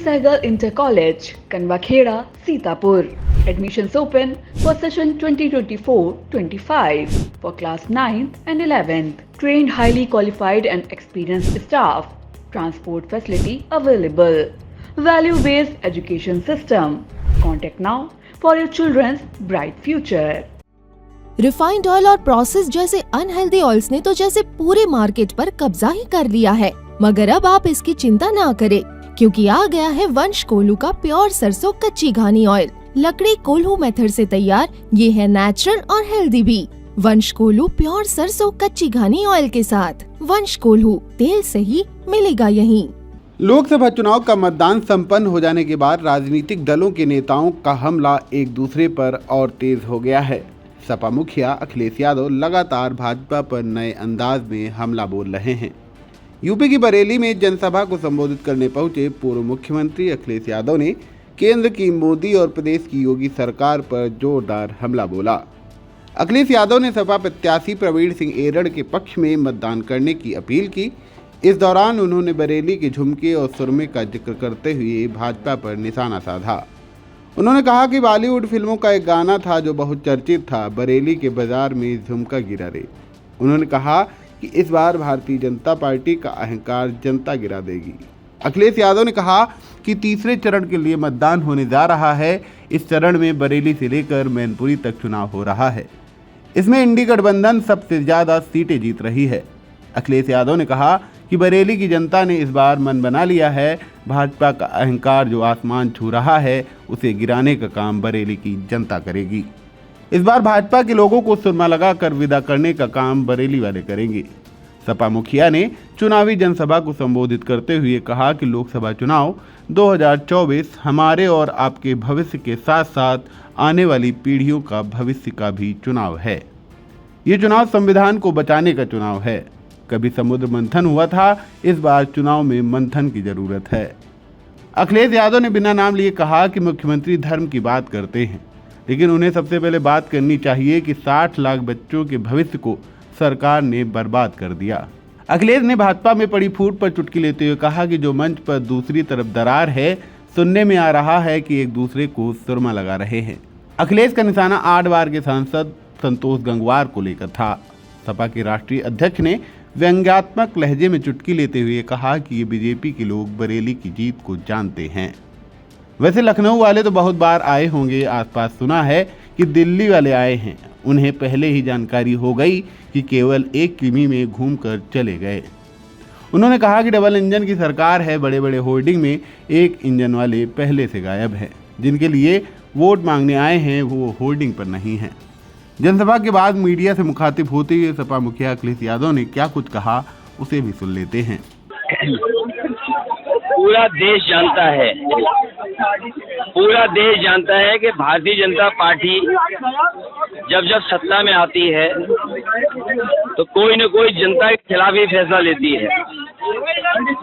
Sehgal Inter College, Kanwakheda, Sitapur. Admissions open for session 2024-25 for class 9th and 11th. Trained, highly qualified and experienced staff. Transport facility available. Value-based education system. Contact now for your children's bright future. Refined oil और process जैसे unhealthy oils ने तो जैसे पूरे market पर कब्जा ही कर लिया है, मगर अब आप इसकी चिंता ना करें, क्योंकि आ गया है वंश कोल्हू का प्योर सरसों कच्ची घानी ऑयल। लकड़ी कोल्हू मेथड से तैयार, ये है नेचुरल और हेल्दी भी। वंश कोल्हू प्योर सरसों कच्ची घानी ऑयल के साथ। वंश कोल्हू, तेल सही मिलेगा यहीं। लोकसभा चुनाव का मतदान संपन्न हो जाने के बाद राजनीतिक दलों के नेताओं का हमला एक दूसरे पर और तेज हो गया है। सपा मुखिया अखिलेश यादव लगातार भाजपा पर नए अंदाज में हमला बोल रहे हैं। यूपी की बरेली में जनसभा को संबोधित करने पहुंचे पूर्व मुख्यमंत्री अखिलेश यादव ने केंद्र की मोदी और प्रदेश की योगी सरकार पर जोरदार हमला बोला। अखिलेश यादव ने सपा प्रत्याशी प्रवीण सिंह एरड़ के पक्ष में मतदान करने की अपील की। इस दौरान उन्होंने बरेली के झुमके और सुरमे का जिक्र करते हुए भाजपा पर निशाना साधा। उन्होंने कहा कि बॉलीवुड फिल्मों का एक गाना था जो बहुत चर्चित था, बरेली के बाजार में झुमका गिरा रे। उन्होंने कहा कि इस बार भारतीय जनता पार्टी का अहंकार जनता गिरा देगी। अखिलेश यादव ने कहा कि तीसरे चरण के लिए मतदान होने जा रहा है। इस चरण में बरेली से लेकर मैनपुरी तक चुनाव हो रहा है। इसमें इंडी गठबंधन सबसे ज्यादा सीटें जीत रही है। अखिलेश यादव ने कहा कि बरेली की जनता ने इस बार मन बना लिया है। भाजपा का अहंकार जो आसमान छू रहा है, उसे गिराने का काम बरेली की जनता करेगी। इस बार भाजपा के लोगों को सुरमा लगाकर विदा करने का काम बरेली वाले करेंगे। सपा मुखिया ने चुनावी जनसभा को संबोधित करते हुए कहा कि लोकसभा चुनाव 2024 हमारे और आपके भविष्य के साथ साथ आने वाली पीढ़ियों का भविष्य का भी चुनाव है। ये चुनाव संविधान को बचाने का चुनाव है। कभी समुद्र मंथन हुआ था, इस बार चुनाव में मंथन की जरूरत है। अखिलेश यादव ने बिना नाम लिए कहा कि मुख्यमंत्री धर्म की बात करते हैं, लेकिन उन्हें सबसे पहले बात करनी चाहिए कि 60 लाख बच्चों के भविष्य को सरकार ने बर्बाद कर दिया। अखिलेश ने भाजपा में पड़ी फूट पर चुटकी लेते हुए कहा कि जो मंच पर दूसरी तरफ दरार है, सुनने में आ रहा है कि एक दूसरे को सुरमा लगा रहे हैं। अखिलेश का निशाना 8 बार के सांसद संतोष गंगवार को लेकर था। सपा के राष्ट्रीय अध्यक्ष ने व्यंग्यात्मक लहजे में चुटकी लेते हुए कहा कि ये बीजेपी के लोग बरेली की जीत को जानते हैं। वैसे लखनऊ वाले तो बहुत बार आए होंगे, आसपास सुना है कि दिल्ली वाले आए हैं। उन्हें पहले ही जानकारी हो गई कि केवल 1 किमी में घूमकर चले गए। उन्होंने कहा कि डबल इंजन की सरकार है, बड़े बड़े होर्डिंग में 1 इंजन वाले पहले से गायब हैं। जिनके लिए वोट मांगने आए हैं वो होर्डिंग पर नहीं हैं। जनसभा के बाद मीडिया से मुखातिब होते हुए सपा मुखिया अखिलेश यादव ने क्या कुछ कहा, उसे भी सुन लेते हैं। पूरा देश जानता है कि भारतीय जनता पार्टी जब सत्ता में आती है तो कोई न कोई जनता के खिलाफ ही फैसला लेती है,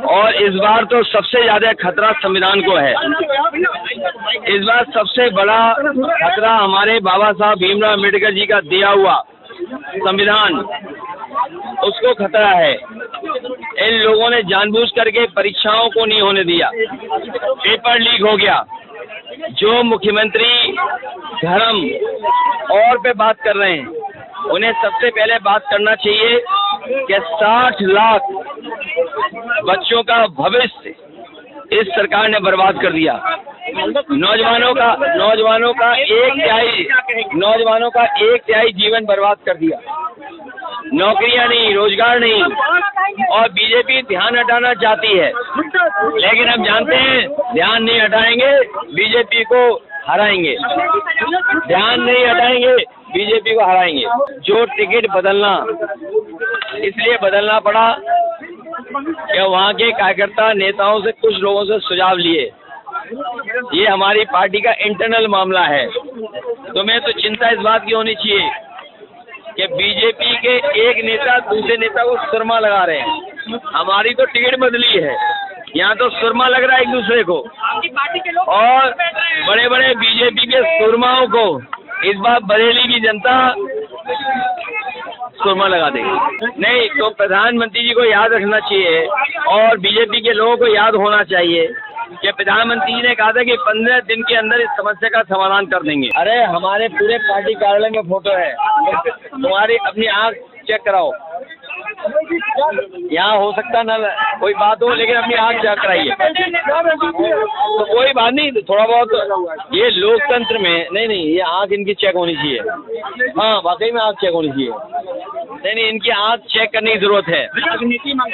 और इस बार तो सबसे ज्यादा खतरा संविधान को है। इस बार सबसे बड़ा खतरा हमारे बाबा साहब भीमराव अम्बेडकर जी का दिया हुआ संविधान, उसको खतरा है। इन लोगों ने जानबूझ करके परीक्षाओं को नहीं होने दिया, पेपर लीक हो गया। जो मुख्यमंत्री धर्म और पे बात कर रहे हैं, उन्हें सबसे पहले बात करना चाहिए कि 60 लाख बच्चों का भविष्य इस सरकार ने बर्बाद कर दिया। नौजवानों का एक तिहाई जीवन बर्बाद कर दिया। नौकरियां नहीं, रोजगार नहीं, और बीजेपी ध्यान हटाना चाहती है, लेकिन हम जानते हैं ध्यान नहीं हटाएंगे बीजेपी को हराएंगे। ध्यान नहीं हटाएंगे बीजेपी को हराएंगे। जो टिकट बदलना इसलिए बदलना पड़ा कि वहाँ के कार्यकर्ता नेताओं से कुछ लोगों से सुझाव लिए। ये हमारी पार्टी का इंटरनल मामला है। तुम्हें तो चिंता इस बात की होनी चाहिए कि बीजेपी के एक नेता दूसरे नेता को सुरमा लगा रहे हैं। हमारी तो टिकट बदली है, यहाँ तो सुरमा लग रहा है एक दूसरे को, और बड़े बड़े बीजेपी के सुरमाओं को इस बार बरेली की जनता सुरमा लगा देगी। नहीं तो प्रधानमंत्री जी को याद रखना चाहिए और बीजेपी के लोगों को याद होना चाहिए कि प्रधानमंत्री जी ने कहा था कि 15 दिन के अंदर इस समस्या का समाधान कर देंगे। अरे हमारे पूरे पार्टी कार्यालय में फोटो है, तुम्हारी अपनी आंख चेक कराओ। यहाँ हो सकता ना कोई बात हो, लेकिन अपनी आंख चेक कराइए। तो कोई बात नहीं, थोड़ा बहुत ये लोकतंत्र में नहीं, ये आंख इनकी चेक होनी चाहिए। हाँ वाकई में आंख चेक होनी चाहिए। नहीं, इनकी आंख चेक करने की जरूरत है।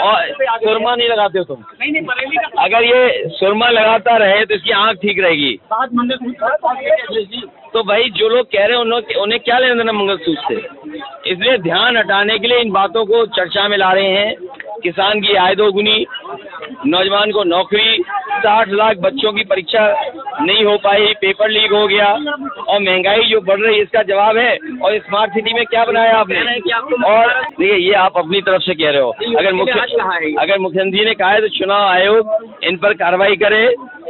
और सुरमा नहीं लगाते हो तुम? अगर ये सुरमा लगाता रहे तो इसकी आंख ठीक रहेगी। तो भाई जो लोग कह रहे हैं उन्हें क्या लेना देना मंगलसूत्र से? इसलिए ध्यान हटाने के लिए इन बातों को चर्चा में ला रहे हैं। किसान की आय दोगुनी, नौजवान को नौकरी, 60 लाख बच्चों की परीक्षा नहीं हो पाई, पेपर लीक हो गया, और महंगाई जो बढ़ रही है इसका जवाब है। और स्मार्ट सिटी में क्या बनाया आपने? और देखिए ये आप अपनी तरफ से कह रहे हो। अगर मुख्यमंत्री ने कहा है तो चुनाव आयोग इन पर कार्रवाई करे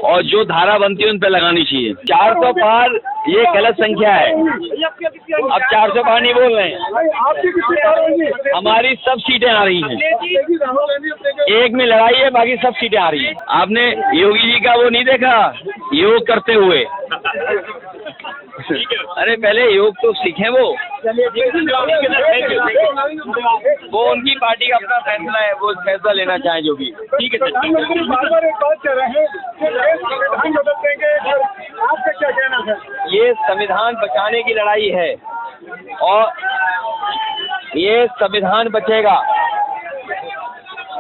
और जो धारा बनती है उन पर लगानी चाहिए। 400 पार ये गलत संख्या है। अब 400 पार नहीं बोल रहे हैं, हमारी सब सीटें आ रही हैं। एक में लड़ाई है, बाकी सब सीटें आ रही हैं। आपने योगी जी का वो नहीं देखा योग करते हुए? अरे पहले योग तो सीखें वो उनकी पार्टी का अपना फैसला है, वो फैसला लेना चाहें जो भी। ठीक है सर। ये संविधान बचाने की लड़ाई है और ये संविधान बचेगा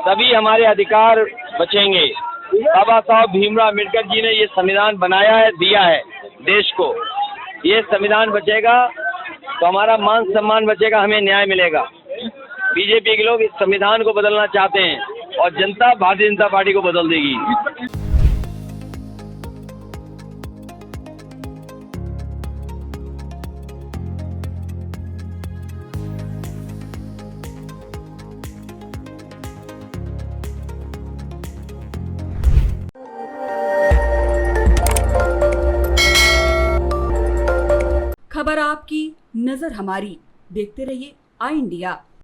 तभी हमारे अधिकार बचेंगे। बाबा साहब भीमराव अम्बेडकर जी ने ये संविधान बनाया है, दिया है देश को। ये संविधान बचेगा तो हमारा मान सम्मान बचेगा, हमें न्याय मिलेगा। बीजेपी के लोग इस संविधान को बदलना चाहते हैं और जनता भारतीय जनता पार्टी को बदल देगी। खबर आपकी, नजर हमारी। देखते रहिए आई इंडिया।